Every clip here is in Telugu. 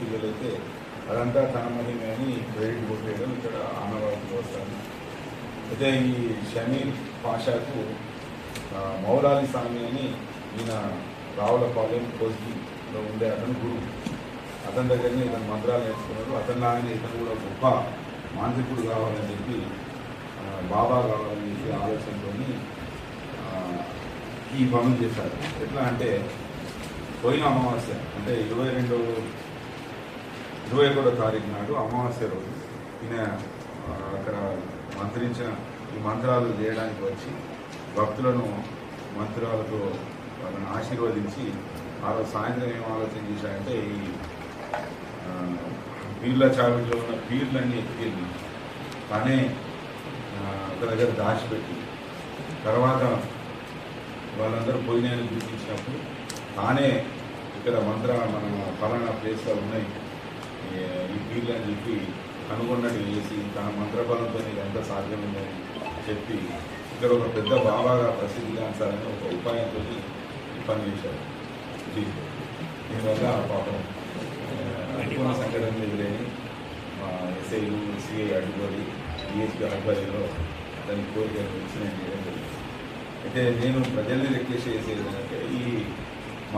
పిల్లలైతే అదంతా తన మహిమే అని క్రెడిట్ కొట్టేయడం ఇక్కడ ఆనవాయితీ వస్తాను. అయితే ఈ షమీల్ పాషాకు మౌలాలి స్వామి అని ఈయన రావులపాలెం కోస్గిలో ఉండే అతను గురువు. అతని దగ్గరనే ఇతను మంత్రాలు నేర్చుకున్నాడు. అతనిలాగానే ఇతను కూడా గొప్ప మాంత్రికుడు కావాలని చెప్పి బాబా కావాలని చెప్పి ఆలోచనతో ఈ పనులు చేశారు. ఎట్లా అంటే పోయిన అమావాస్య అంటే 21వ తారీఖు నాడు అమావాస్య రోజు ఈయన అక్కడ మంత్రించిన ఈ మంత్రాలు చేయడానికి వచ్చి భక్తులను మంత్రాలతో వాళ్ళని ఆశీర్వదించి ఆ రోజు సాయంత్రం ఏం ఆలోచన చేశారంటే ఈ పీర్ల చావిలో ఉన్న పీర్లన్నీ ఎక్కింది తానే ఒక దగ్గర దాచిపెట్టి తర్వాత వాళ్ళందరూ పోయినాయని గుర్తించినప్పుడు తానే ఇక్కడ మన ఫలానా ప్లేస్లో ఉన్నాయి ఈ పీర్లు అని చెప్పి కనుగొన్నట్టు చేసి తన మంత్రబలంతో ఇదంతా సాధ్యమైందని చెప్పి ఇక్కడ ఒక పెద్ద బాబాగా ప్రసిద్ధిగాంచాలని ఒక ఉపాయంతో ఈ పని చేశారు. దీనివల్ల పాపం అనుకున్న సంఘటనలు ఎదురైన ఎస్ఐలు సిఐ అడ్డుపడి డిఎస్పీ ఆధ్వర్యంలో దానికి కోరికలు ఇన్సిడెంట్ చేయడం జరిగింది. అయితే నేను ప్రజల్ని రిక్వెస్ట్ చేసేది ఏంటంటే ఈ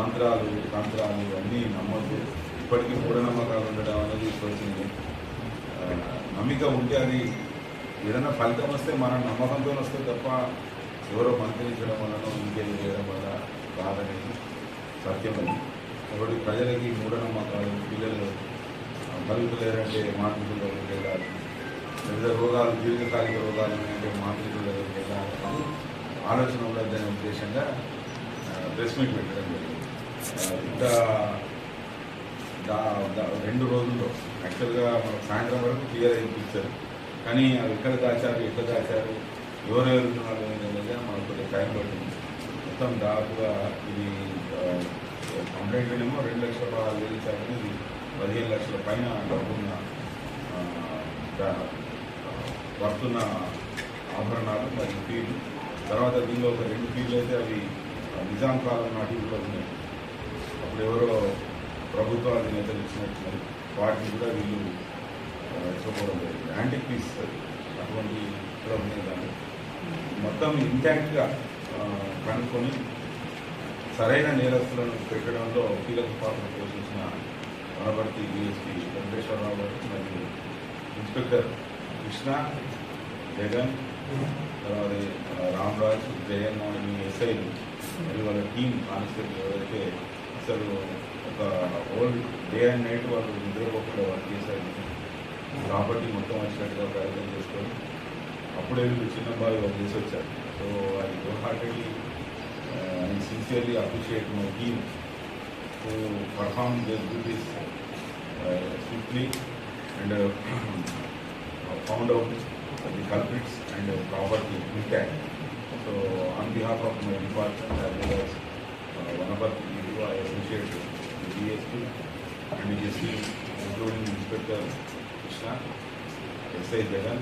మంత్రాలు తంత్రాలు అన్నీ నమ్మద్దు. ఇప్పటికీ మూఢనమ్మకాలు ఉండడం అనేది వచ్చింది. నమ్మిక ఉంటే అది ఏదైనా ఫలితం వస్తే మనం నమ్మకంతో వస్తే తప్ప ఎవరో మంత్రించడం వలన ఇంకేం చేయడం వల్ల రాదనేది సత్యం. అది ఒకటి ప్రజలకి మూఢనమ్మకాలు పిల్లలు బలుగులేరంటే మాతృకుల దగ్గరికి వెళ్ళాలి, వివిధ రోగాలు దీర్ఘకాలిక రోగాలు ఉన్నాయంటే మాతృకుల దగ్గరికి వెళ్ళాలి ఆలోచన ఉండద్దనే ఉద్దేశంగా ప్రెస్ మీట్ పెట్టడం జరిగింది. ఇంకా 2 రోజుల్లో యాక్చువల్గా మనకు సాయంత్రం వరకు క్లియర్ అనిపించారు. కానీ అవి ఎక్కడ దాచారు, ఎక్కడ దాచారు, ఎవరెవరు ఉన్నారు అనేది మనకు కొద్దిగా టైం పడుతుంది. మొత్తం దాదాపుగా ఇది కంప్లైంట్లేమో 2 లక్షల రూపాయలు ఇచ్చారని ఇది 15 లక్షల పైన డబ్బున్న వస్తున్న ఆభరణాలు మరియు పీర్లు. తర్వాత దీనిలో ఒక 2 పీర్లు అయితే అవి నిజాం కాలం నాటివి కూడా ఉన్నాయి. అప్పుడు ఎవరో ప్రభుత్వ అధినేతలు ఇచ్చినట్టు వాటిని కూడా వీళ్ళు చూపడం జరిగింది. యాంటిక్ పీస్ అటువంటి కూడా ఉన్నాయి. దాన్ని మొత్తం ఇంటాక్ట్గా కనుక్కొని సరైన నేరస్తులను పెట్టడంలో కీలక పాత్ర పోషించిన వనపర్తి డిఎస్పీ వెంకటేశ్వరరావు గారు మరియు ఇన్స్పెక్టర్ కృష్ణ, జగన్, తర్వాత రామరాజ్, జయన్ అని ఎస్ఐలు మరియు వాళ్ళ టీం కానిస్టేబుల్ ఎవరైతే అసలు ఒక ఓల్డ్ డే అండ్ నైట్ వాళ్ళు నిద్రపోకుండా వర్క్ చేశారు. ప్రాపర్టీ మొత్తం వచ్చినట్టుగా ప్రయత్నం చేసుకొని అప్పుడే వీళ్ళు చిన్న బాగా వర్క్ చేసి వచ్చారు. So I whole heartedly and sincerely appreciate my team to perform there duties swiftly and found out the culprits and property intact. So on behalf of my department as well as Vanaparthi, I appreciate the DSP and his team, including Inspector Krishna, SI Jagan,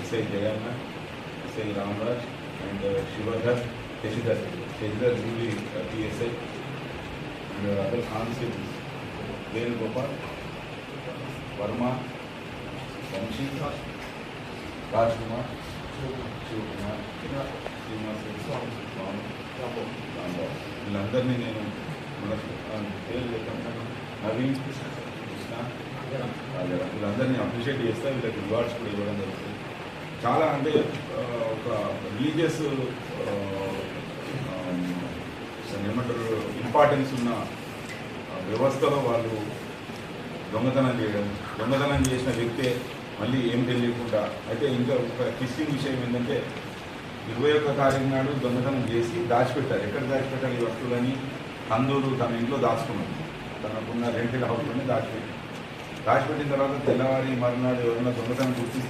SI Jayanna, SI Ramraj, and Shivadhar, Sheshidhar Juli, PSI, and other constables, Ven Gopal, Verma, Vanshi, Rajkumar, Shivakumar, వీళ్ళందరినీ నేను మన పేరు చెప్పాను. నవీన్, కృష్ణ, వీళ్ళందరినీ అప్రిషియేట్ చేస్తే వీళ్ళకి రివార్డ్స్ కూడా ఇవ్వడం జరుగుతుంది. చాలా అంటే ఒక రిలీజియస్ ఏమంటారు ఇంపార్టెన్స్ ఉన్న వ్యవస్థలో వాళ్ళు దొంగతనం చేసిన వ్యక్తే మళ్ళీ ఏం తెలియకుండా. అయితే ఇంకా ఒక ట్విస్టింగ్ విషయం ఏంటంటే 21వ తారీఖు నాడు దొంగతనం చేసి దాచిపెట్టారు. ఎక్కడ దాచిపెట్టారు ఈ వస్తువులని? కందూరు తన ఇంట్లో దాచుకున్నాడు. తనకున్న రెంటెడ్ హౌస్లోనే దాచిపెట్టిన తర్వాత తెల్లవారి మరునాడు ఎవరైనా దొంగతనం గుర్తిస్తే